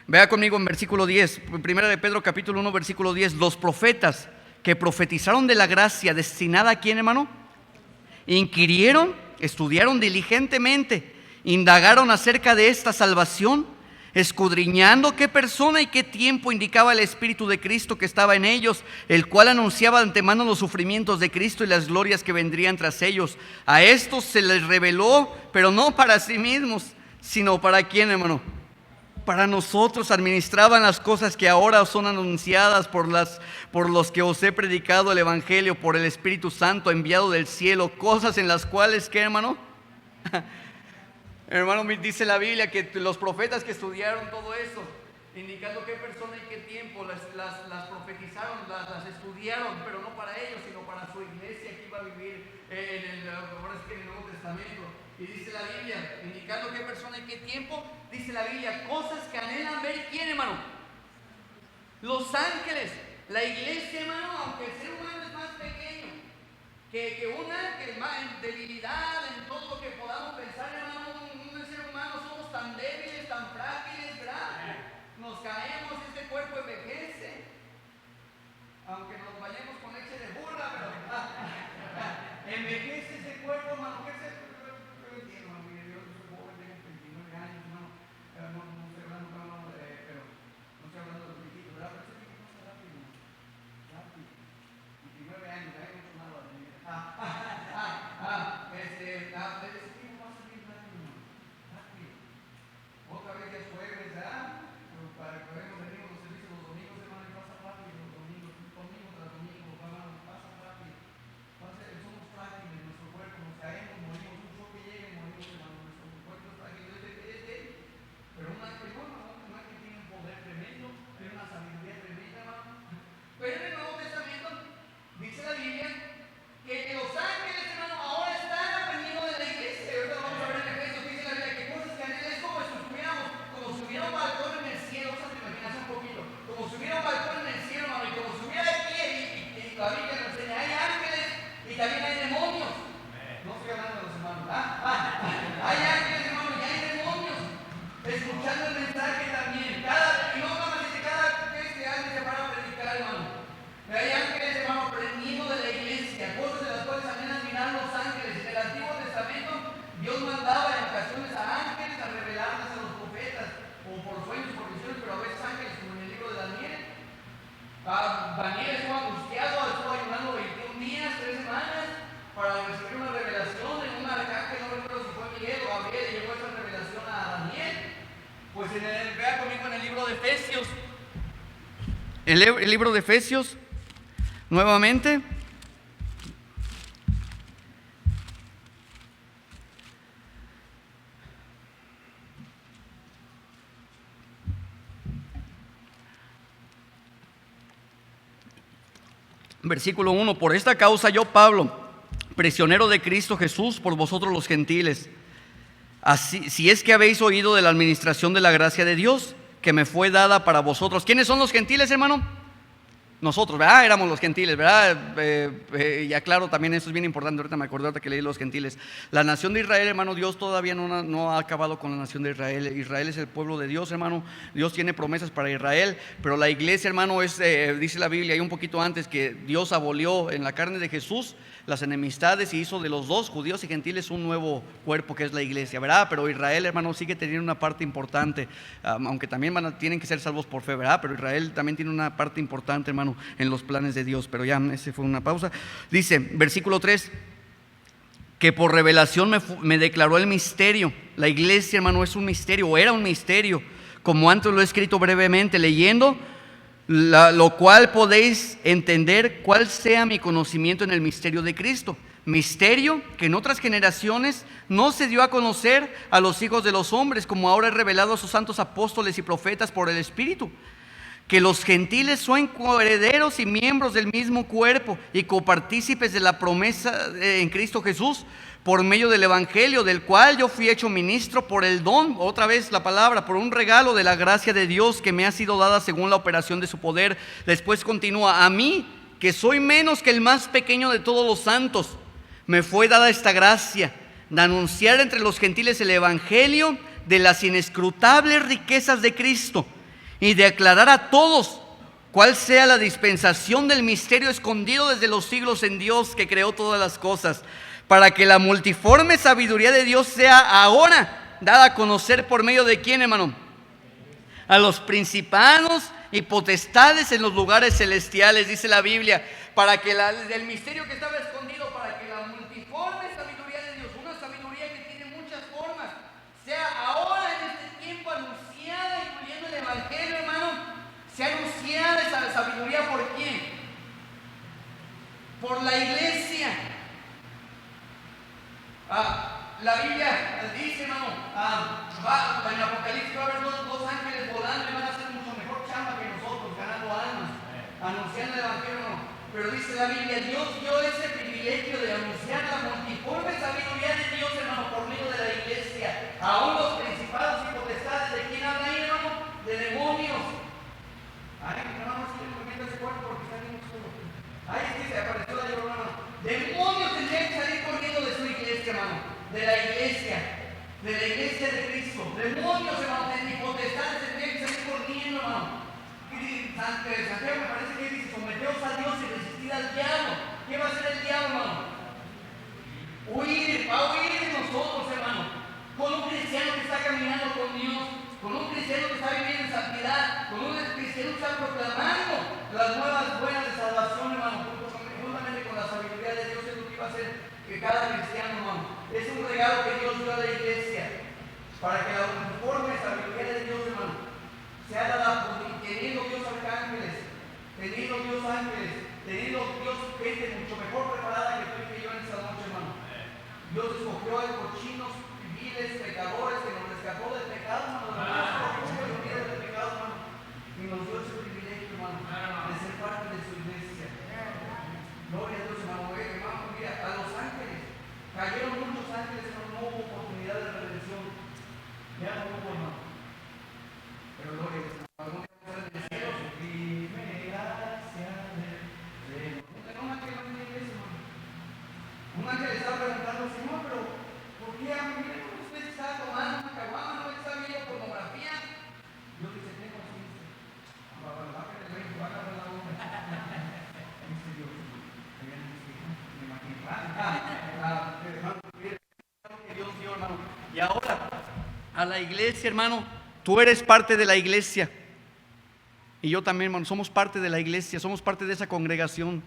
Speaker 1: Vea conmigo en versículo 10, primera de Pedro capítulo 1 versículo 10. Los profetas que profetizaron de la gracia destinada a quién, hermano, inquirieron, estudiaron diligentemente, indagaron acerca de esta salvación, escudriñando qué persona y qué tiempo indicaba el Espíritu de Cristo que estaba en ellos, el cual anunciaba de antemano los sufrimientos de Cristo y las glorias que vendrían tras ellos. A estos se les reveló, pero no para sí mismos, sino para quién, hermano, para nosotros. Administraban las cosas que ahora son anunciadas por los que os he predicado el Evangelio por el Espíritu Santo enviado del cielo, cosas en las cuales, ¿qué, hermano? Hermano, dice la Biblia que los profetas que estudiaron todo eso, indicando qué persona y qué tiempo, las profetizaron, las estudiaron, pero no para ellos, sino para su iglesia que iba a vivir ahora sí que en el Nuevo Testamento. Y dice la Biblia, indicando qué persona y qué tiempo, dice la Biblia, cosas que anhelan ver, ¿quién, hermano? Los ángeles, la iglesia, hermano, aunque el ser humano es más pequeño que un ángel, más en debilidad, en todo lo que podamos pensar, hermano, un ser humano somos tan débiles, tan frágiles, ¿verdad? Nos caemos, este cuerpo envejece, aunque nos bañemos con leche de burra, pero envejece ese cuerpo, hermano. ¿Qué es eso? Yo entiendo, hermano, mire, yo soy joven, tengo 29 años, hermano, no estoy hablando, pero no estoy hablando de los viejitos, ¿verdad? Pero ese tiempo pasa rápido, rápido. 29 años, ya hay mucho nada de mi vida. Ese tiempo pasa bien rápido, rápido. Otra vez ya es jueves, ¿verdad? Para que venimos los servicios los domingos, hermano, y pasa rápido los domingos, domingo tras domingo, hermano, pasa rápido. Somos frágiles, nuestro cuerpo, nos caemos, morimos, un choque llega y morimos, hermano, nuestro cuerpo es frágil, es débil. Pero un ángel tiene un poder tremendo, tiene una sabiduría tremenda, hermano. Pero en el Nuevo Testamento dice la Biblia que los ángeles, hermano, ahora están aprendiendo de la iglesia. Ahorita vamos a ver en Efesios, dice la Biblia que cosas que anhelan es como si hubiera un balcón en el cielo. Vamos a imaginarse un poquito, como si hubiera un balcón en el cielo, hermano, y como si hubiera aquí, y la Biblia nos enseña, hay ángeles y también hay demonios. No estoy hablando de los hermanos, hay ángeles, hermano, y hay demonios escuchando el mensaje también. Y no nada más dice cada vez que alguien se para a predicar, hermano. Hay ángeles, hermano, aprendiendo de la iglesia, cosas de las cuales anhelan mirar los ángeles. En el Antiguo Testamento, Dios mandaba en ocasiones a ángeles a revelarles a los profetas, o por sueños, por visiones, pero a veces ángeles, como en el libro de Daniel. Daniel estuvo angustiado, estuvo ayunando 21 días, 3 semanas, para recibir una revelación en un arcángel, no recuerdo si fue Miguel o Gabriel, y llegó esa revelación a Daniel. Pues vea conmigo en el libro de Efesios. El libro de Efesios, nuevamente. Versículo 1: por esta causa yo, Pablo, prisionero de Cristo Jesús, por vosotros los gentiles, así, si es que habéis oído de la administración de la gracia de Dios que me fue dada para vosotros. ¿Quiénes son los gentiles, hermano? Nosotros, ¿verdad? Éramos los gentiles, ¿verdad? Y aclaro también, eso es bien importante, ahorita me acordé que leí los gentiles. La nación de Israel, hermano, Dios todavía no ha acabado con la nación de Israel. Israel es el pueblo de Dios, hermano. Dios tiene promesas para Israel, pero la iglesia, hermano, dice la Biblia, hay un poquito antes, que Dios abolió en la carne de Jesús las enemistades y hizo de los dos, judíos y gentiles, un nuevo cuerpo que es la iglesia, ¿verdad? Pero Israel, hermano, sigue teniendo una parte importante, aunque también tienen que ser salvos por fe, ¿verdad? Pero Israel también tiene una parte importante, hermano, en los planes de Dios. Pero ya, ese fue una pausa. Dice, versículo 3, que por revelación me declaró el misterio. La iglesia, hermano, es un misterio, o era un misterio, como antes lo he escrito brevemente, leyendo, lo cual podéis entender cuál sea mi conocimiento en el misterio de Cristo. Misterio que en otras generaciones no se dio a conocer a los hijos de los hombres, como ahora es revelado a sus santos apóstoles y profetas por el Espíritu. Que los gentiles son coherederos y miembros del mismo cuerpo y copartícipes de la promesa en Cristo Jesús, por medio del Evangelio, del cual yo fui hecho ministro por el don, otra vez la palabra, por un regalo de la gracia de Dios que me ha sido dada según la operación de su poder. Después continúa: a mí, que soy menos que el más pequeño de todos los santos, me fue dada esta gracia de anunciar entre los gentiles el Evangelio de las inescrutables riquezas de Cristo y de aclarar a todos cuál sea la dispensación del misterio escondido desde los siglos en Dios que creó todas las cosas, para que la multiforme sabiduría de Dios sea ahora dada a conocer por medio de ¿quién, hermano? A los principados y potestades en los lugares celestiales, dice la Biblia, para que el misterio que estaba escondido, para que la multiforme sabiduría de Dios, una sabiduría que tiene muchas formas, sea ahora en este tiempo anunciada, incluyendo el Evangelio, hermano, sea anunciada esa sabiduría ¿por quién? Por la iglesia. La Biblia dice, hermano, en Apocalipsis va a haber dos ángeles volando y van a hacer mucho mejor chamba que nosotros, ganando almas, anunciando el Evangelio, hermano. Pero dice la Biblia, Dios dio ese privilegio de anunciar la multiforme sabiduría de Dios, hermano, por medio de la iglesia. Aún los principados y potestades, ¿de quién habla ahí, hermano? De demonios. Ay, hermano, si le recomiendo ese cuarto porque está bien oscuro. Ay, es que se apareció la llorona, hermano. Demonios tendrían que salir corriendo de su iglesia, hermano. De la iglesia de Cristo. Demonios, hermano, y potestades tendrían que salir corriendo, hermano. Santiago me parece que dice, someteos a Dios y resistid al diablo. ¿Qué va a hacer el diablo, hermano? Va a huir de nosotros, hermano. Con un cristiano que está caminando con Dios, con un cristiano que está viviendo en santidad, con un cristiano que está proclamando las nuevas buenas de salvación, hermano, juntamente con la sabiduría de Dios. Es lo que iba a hacer que cada cristiano, hermano, es un regalo que Dios dio a la iglesia, para que la uniforme sabiduría de Dios, hermano, sea dada teniendo Dios arcángeles, teniendo Dios ángeles, teniendo Dios gente mucho mejor preparada que tú y que yo en esta noche, hermano. Dios escogió a cochinos, viles, pecadores, que nos rescató del pecado, hermano. Del pecado, hermano. Y nos dio ese privilegio, hermano, de ser parte de su iglesia. Gloria a Dios, hermano. Hermano, mira, a los ángeles, cayeron muchos ángeles, pero no hubo oportunidad de redención. Ya no hubo, hermano. Pero gloria a Dios. Un ángel estaba preguntando, Señor, pero ¿por qué usted está tomando una caguama? ¿No está viendo pornografía? Yo dice, tengo conciencia. Va a agarrar la boca. Dice Dios, me imagino. Que Dios dio, hermano. Y ahora, a la iglesia, hermano, tú eres parte de la iglesia. Y yo también, hermano, somos parte de la iglesia, somos parte de esa congregación.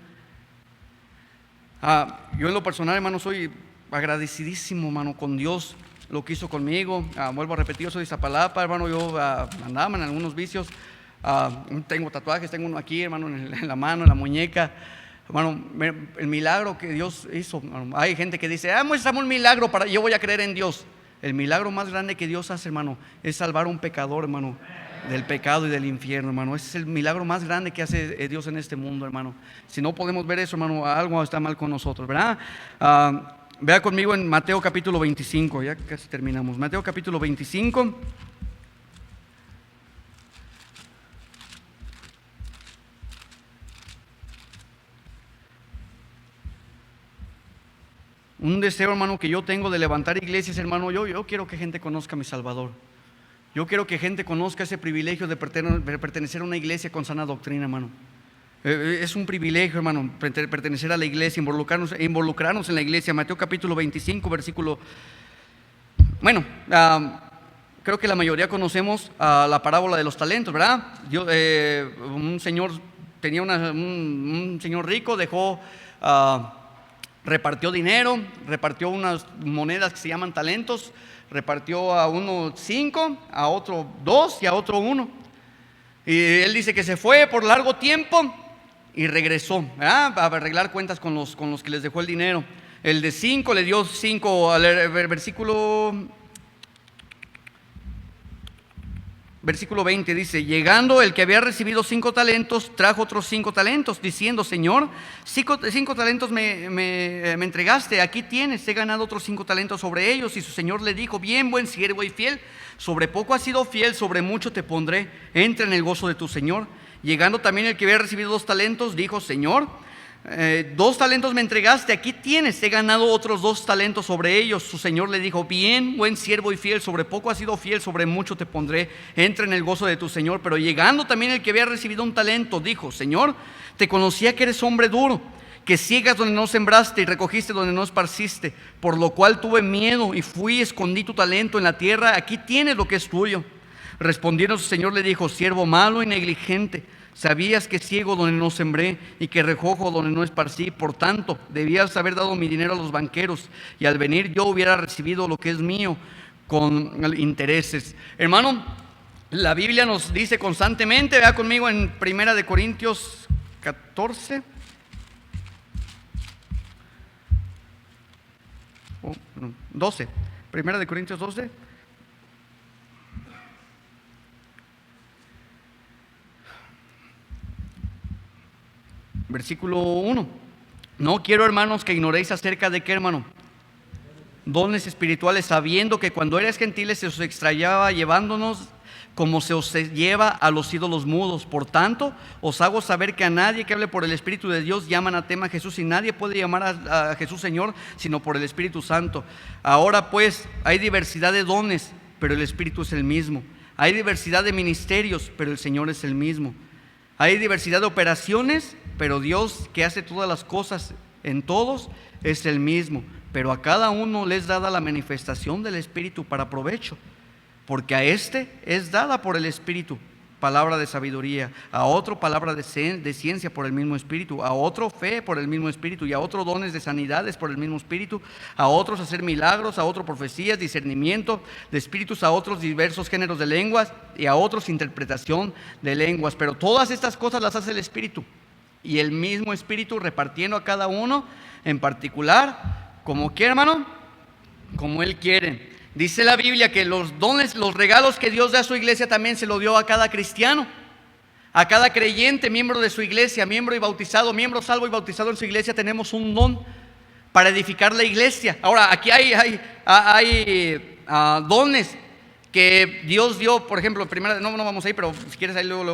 Speaker 1: Yo en lo personal, hermano, soy agradecidísimo, hermano, con Dios, lo que hizo conmigo. Vuelvo a repetir, yo soy de Iztapalapa, hermano, yo andaba en algunos vicios. Tengo tatuajes, tengo uno aquí, hermano, en la mano, en la muñeca. Hermano, el milagro que Dios hizo, hermano. Hay gente que dice, muéstrame un milagro, yo voy a creer en Dios. El milagro más grande que Dios hace, hermano, es salvar a un pecador, hermano, del pecado y del infierno, hermano. Ese es el milagro más grande que hace Dios en este mundo, hermano. Si no podemos ver eso, hermano, algo está mal con nosotros, ¿verdad? Vea conmigo en Mateo capítulo 25, ya casi terminamos. Mateo capítulo 25. Un deseo, hermano, que yo tengo de levantar iglesias, hermano. Yo quiero que gente conozca a mi Salvador. Yo quiero que gente conozca ese privilegio de pertenecer a una iglesia con sana doctrina, hermano. Es un privilegio, hermano, pertenecer a la iglesia, involucrarnos en la iglesia. Mateo capítulo 25, versículo... Bueno, creo que la mayoría conocemos la parábola de los talentos, ¿verdad? Un señor tenía un señor rico, repartió dinero, repartió unas monedas que se llaman talentos. Repartió a uno 5, a otro 2 y a otro 1. Y él dice que se fue por largo tiempo y regresó, ¿verdad? A arreglar cuentas con los que les dejó el dinero. El de 5 le dio 5, versículo 20 dice, llegando el que había recibido 5 talentos, trajo otros 5 talentos, diciendo, Señor, 5 talentos me entregaste, aquí tienes, he ganado otros 5 talentos sobre ellos. Y su Señor le dijo, bien, buen siervo y fiel, sobre poco has sido fiel, sobre mucho te pondré, entra en el gozo de tu Señor. Llegando también el que había recibido 2 talentos, dijo, Señor, 2 talentos me entregaste, aquí tienes, he ganado otros 2 talentos sobre ellos. Su señor le dijo: bien, buen siervo y fiel, sobre poco has sido fiel, sobre mucho te pondré, entra en el gozo de tu señor. Pero llegando también el que había recibido un talento, dijo: Señor, te conocía que eres hombre duro, que ciegas donde no sembraste y recogiste donde no esparciste, por lo cual tuve miedo y fui y escondí tu talento en la tierra, aquí tienes lo que es tuyo. Respondiendo su señor le dijo: siervo malo y negligente, sabías que ciego donde no sembré y que recojo donde no esparcí, por tanto debías haber dado mi dinero a los banqueros, y al venir yo hubiera recibido lo que es mío con intereses. Hermano, la Biblia nos dice constantemente, vea conmigo en 1 Corintios 14. 12, 1 Corintios 12. Versículo 1. No quiero, hermanos, que ignoréis acerca de qué, hermano, dones espirituales, sabiendo que cuando eres gentiles se os extrañaba llevándonos como se os lleva a los ídolos mudos. Por tanto, os hago saber que a nadie que hable por el Espíritu de Dios llama anatema a Jesús, y nadie puede llamar a Jesús Señor sino por el Espíritu Santo. Ahora pues, hay diversidad de dones, pero el Espíritu es el mismo. Hay diversidad de ministerios, pero el Señor es el mismo. Hay diversidad de operaciones, pero Dios, que hace todas las cosas en todos, es el mismo. Pero a cada uno le es dada la manifestación del Espíritu para provecho, porque a este es dada por el Espíritu palabra de sabiduría, a otro palabra de ciencia por el mismo Espíritu, a otro fe por el mismo Espíritu, y a otro dones de sanidades por el mismo Espíritu, a otros hacer milagros, a otros profecías, discernimiento de espíritus, a otros diversos géneros de lenguas, y a otros interpretación de lenguas. Pero todas estas cosas las hace el Espíritu, y el mismo Espíritu repartiendo a cada uno en particular, como quiere, hermano, como Él quiere. Dice la Biblia que los dones, los regalos que Dios da a su iglesia también se lo dio a cada cristiano, a cada creyente, miembro de su iglesia, miembro y bautizado, miembro salvo y bautizado en su iglesia. Tenemos un don para edificar la iglesia. Ahora, aquí hay dones que Dios dio, por ejemplo, no vamos a ir, pero si quieres ahí luego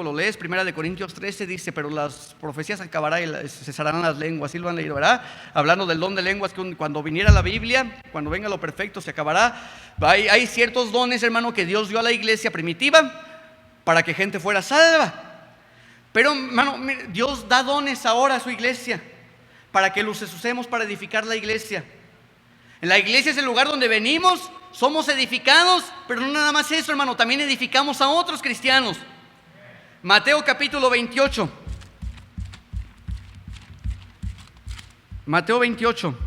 Speaker 1: lo lees. 1 Corintios 13 dice: pero las profecías acabarán y cesarán las lenguas. ¿Sí lo han leído, verdad? Hablando del don de lenguas, que cuando viniera la Biblia, cuando venga lo perfecto, se acabará. Hay ciertos dones, hermano, que Dios dio a la iglesia primitiva para que gente fuera salva. Pero, hermano, Dios da dones ahora a su iglesia para que los usemos para edificar la iglesia. En la iglesia es el lugar donde venimos, somos edificados, pero no nada más eso, hermano, también edificamos a otros cristianos. Mateo capítulo 28. Mateo 28.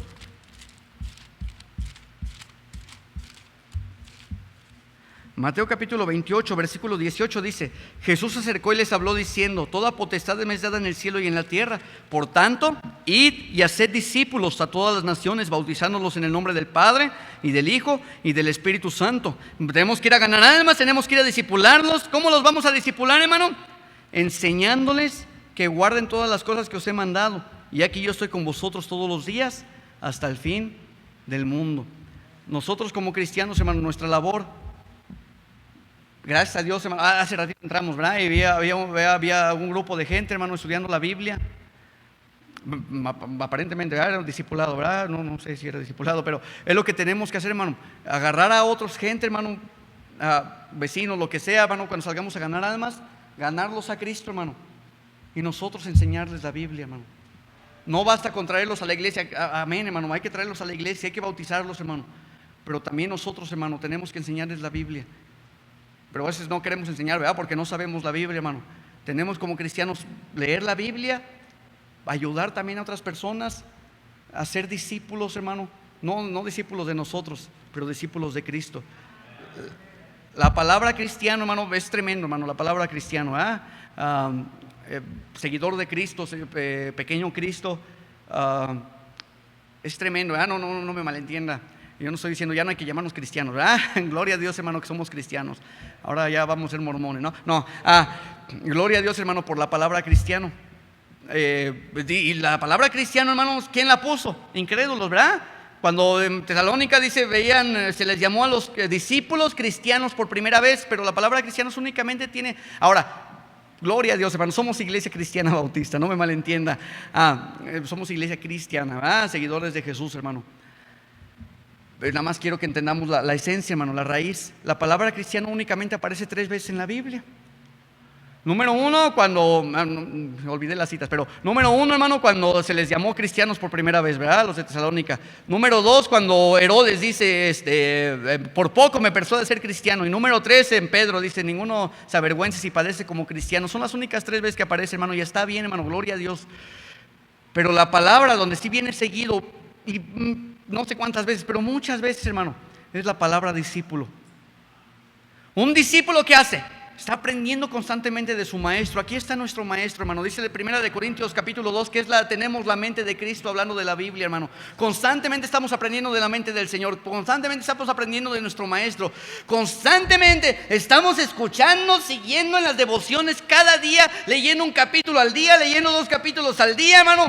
Speaker 1: Mateo capítulo 28, versículo 18 dice: Jesús se acercó y les habló diciendo: toda potestad me es dada en el cielo y en la tierra. Por tanto, id y haced discípulos a todas las naciones, bautizándolos en el nombre del Padre y del Hijo y del Espíritu Santo. Tenemos que ir a ganar almas, tenemos que ir a discipularlos. ¿Cómo los vamos a discipular, hermano? Enseñándoles que guarden todas las cosas que os he mandado. Y aquí yo estoy con vosotros todos los días hasta el fin del mundo. Nosotros como cristianos, hermano, nuestra labor, gracias a Dios, hermano, hace ratito entramos, ¿verdad? Y había un grupo de gente, hermano, estudiando la Biblia. Aparentemente era un discipulado, ¿verdad? No sé si era discipulado, pero es lo que tenemos que hacer, hermano. Agarrar a otros gente, hermano, a vecinos, lo que sea, hermano, cuando salgamos a ganar almas, ganarlos a Cristo, hermano. Y nosotros enseñarles la Biblia, hermano. No basta con traerlos a la iglesia, amén, hermano. Hay que traerlos a la iglesia, hay que bautizarlos, hermano. Pero también nosotros, hermano, tenemos que enseñarles la Biblia. Pero a veces no queremos enseñar, ¿verdad? Porque no sabemos la Biblia, hermano. Tenemos como cristianos leer la Biblia, ayudar también a otras personas a ser discípulos, hermano. No discípulos de nosotros, pero discípulos de Cristo. La palabra cristiano, hermano, es tremendo, hermano. La palabra cristiano, seguidor de Cristo, pequeño Cristo, es tremendo, ¿verdad? No me malentienda. Yo no estoy diciendo ya no hay que llamarnos cristianos, ¿verdad? Gloria a Dios, hermano, que somos cristianos. Ahora ya vamos a ser mormones, ¿no? Gloria a Dios, hermano, por la palabra cristiano. Y la palabra cristiano, hermanos, ¿quién la puso? Incrédulos, ¿verdad? Cuando en Tesalónica dice, se les llamó a los discípulos cristianos por primera vez, pero la palabra cristianos únicamente tiene. Ahora, Gloria a Dios, hermano. Somos Iglesia Cristiana Bautista, no me malentienda. Somos Iglesia Cristiana, seguidores de Jesús, hermano. Pero nada más quiero que entendamos la esencia, hermano, la raíz. La palabra cristiano únicamente aparece 3 veces en la Biblia. Número 1, cuando, olvidé las citas, pero número 1, hermano, cuando se les llamó cristianos por primera vez, ¿verdad? Los de Tesalónica. Número 2, cuando Herodes dice, por poco me persuade a ser cristiano. Y número 3, en Pedro dice, ninguno se avergüence si padece como cristiano. Son las únicas 3 veces que aparece, hermano, y está bien, hermano, gloria a Dios. Pero la palabra donde sí viene seguido, y no sé cuántas veces, pero muchas veces, hermano, es la palabra discípulo. Un discípulo, ¿qué hace? Está aprendiendo constantemente de su maestro. Aquí está nuestro maestro, hermano. Dice de 1 Corintios capítulo 2 que tenemos la mente de Cristo, hablando de la Biblia, hermano. Constantemente estamos aprendiendo de la mente del Señor. Constantemente estamos aprendiendo de nuestro maestro. Constantemente estamos escuchando, siguiendo en las devociones cada día, leyendo un capítulo al día, leyendo 2 capítulos al día, hermano.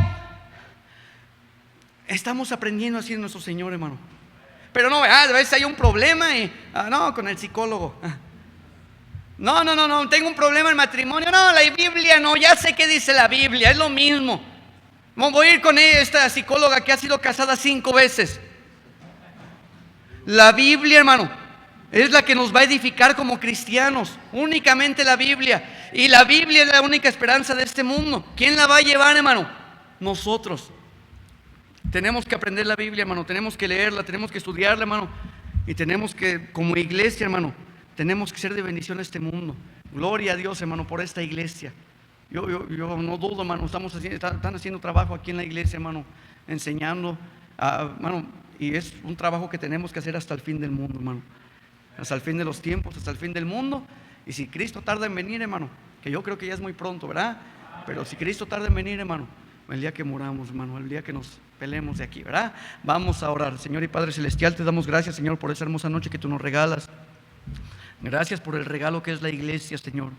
Speaker 1: Estamos aprendiendo así de nuestro Señor, hermano. Pero no, a veces hay un problema y no, con el psicólogo. No, tengo un problema en matrimonio. No, la Biblia no, ya sé qué dice la Biblia, es lo mismo. Voy a ir con esta psicóloga que ha sido casada 5 veces. La Biblia, hermano, es la que nos va a edificar como cristianos. Únicamente la Biblia. Y la Biblia es la única esperanza de este mundo. ¿Quién la va a llevar, hermano? Nosotros. Tenemos que aprender la Biblia, hermano. Tenemos que leerla, tenemos que estudiarla, hermano. Y tenemos que, como iglesia, hermano, tenemos que ser de bendición a este mundo. Gloria a Dios, hermano, por esta iglesia. Yo no dudo, hermano, están haciendo trabajo aquí en la iglesia, hermano, enseñando, hermano, y es un trabajo que tenemos que hacer hasta el fin del mundo, hermano. Hasta el fin de los tiempos, hasta el fin del mundo. Y si Cristo tarda en venir, hermano, que yo creo que ya es muy pronto, ¿verdad? Pero si Cristo tarda en venir, hermano, el día que muramos, hermano, el día que nos pelemos de aquí, ¿verdad? Vamos a orar. Señor y Padre Celestial, te damos gracias, Señor, por esa hermosa noche que tú nos regalas. Gracias por el regalo que es la iglesia, Señor.